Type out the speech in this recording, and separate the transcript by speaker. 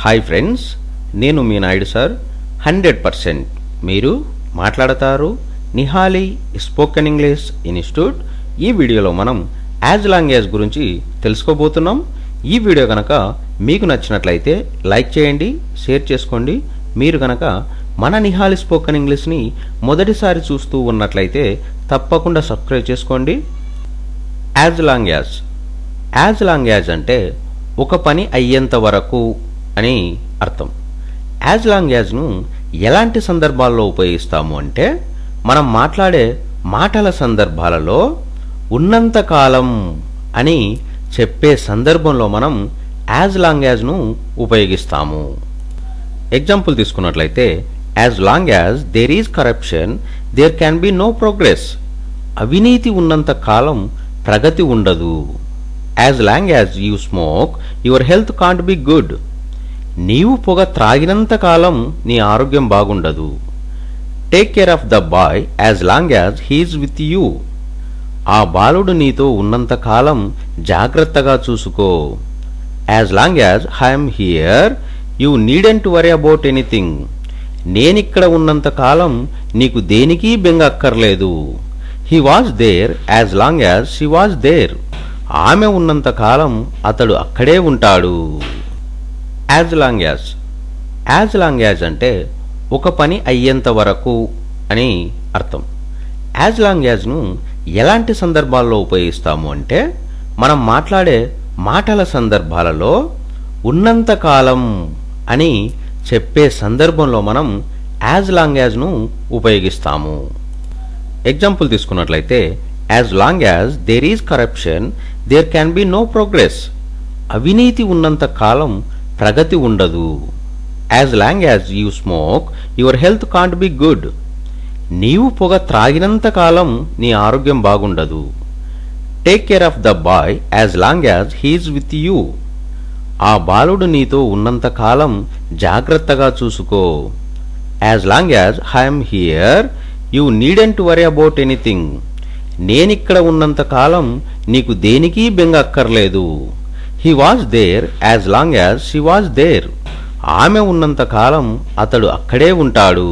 Speaker 1: Hi friends, నేను మీ Naidu sir. 100% మీరు మాట్లాడతారు నిహాలి స్పోకెన్ ఇంగ్లీష్ ఇన్స్టిట్యూట్. ఈ వీడియోలో మనం యాజ్ లాంగ్ యాజ్ గురించి తెలుసుకోబోతున్నాం. ఈ వీడియో కనుక మీకు నచ్చినట్లయితే లైక్ చేయండి, షేర్ చేసుకోండి. మీరు కనుక మన నిహాలి స్పోకెన్ ఇంగ్లీష్ని మొదటిసారి చూస్తూ ఉన్నట్లయితే తప్పకుండా సబ్స్క్రైబ్ చేసుకోండి. As long as. As long as అంటే ఒక పని అయ్యేంత వరకు అని అర్థం. యాజ్ లాంగ్ యాజ్ను ఎలాంటి సందర్భాల్లో ఉపయోగిస్తాము అంటే మనం మాట్లాడే మాటల సందర్భాలలో ఉన్నంతకాలం అని చెప్పే సందర్భంలో మనం యాజ్ లాంగ్ యాజ్ను ఉపయోగిస్తాము. ఎగ్జాంపుల్ తీసుకున్నట్లయితే, as long as there is corruption there can be no progress. అవినీతి ఉన్నంత కాలం ప్రగతి ఉండదు. As long as you smoke your health can't be good. నీవు పొగ త్రాగినంత కాలం నీ ఆరోగ్యం బాగుండదు. Take care of the boy as long as he is with you. ఆ బాలుడు నీతో ఉన్నంత కాలం జాగ్రత్తగా చూసుకో. As long as I'm here you needn't worry about anything. నేనిక్కడ ఉన్నంత కాలం నీకు దేనికి బెంగ అక్కర్లేదు. He was there as long as she was there. ఆమె ఉన్నంత కాలం అతడు అక్కడే ఉంటాడు. As long as. As long as అంటే ఒక పని అయ్యేంత వరకు అని అర్థం. యాజ్ లాంగ్ యాజ్ను ఎలాంటి సందర్భాల్లో ఉపయోగిస్తాము అంటే మనం మాట్లాడే మాటల సందర్భాలలో ఉన్నంతకాలం అని చెప్పే సందర్భంలో మనం యాజ్ లాంగ్ యాజ్ను ఉపయోగిస్తాము. ఎగ్జాంపుల్ తీసుకున్నట్లయితే, as long as there is corruption there can be no progress. అవినీతి ఉన్నంత కాలం ప్రగతి ఉండదు. As long as you smoke your health can't be good. నీవు పొగ త్రాగినంత కాలం నీ ఆరోగ్యం బాగుండదు. Take care of the boy as long as he is with you. ఆ బాలుడు నీతో ఉన్నంత కాలం జాగ్రత్తగా చూసుకో. As long as I'm here you needn't worry about anything. నేనిక్కడ ఉన్నంత కాలం నీకు దేనికి బెంగ అక్కర్లేదు. He was there as long as she was there. ఆమె ఉన్నంత కాలం అతడు అక్కడే ఉంటాడు.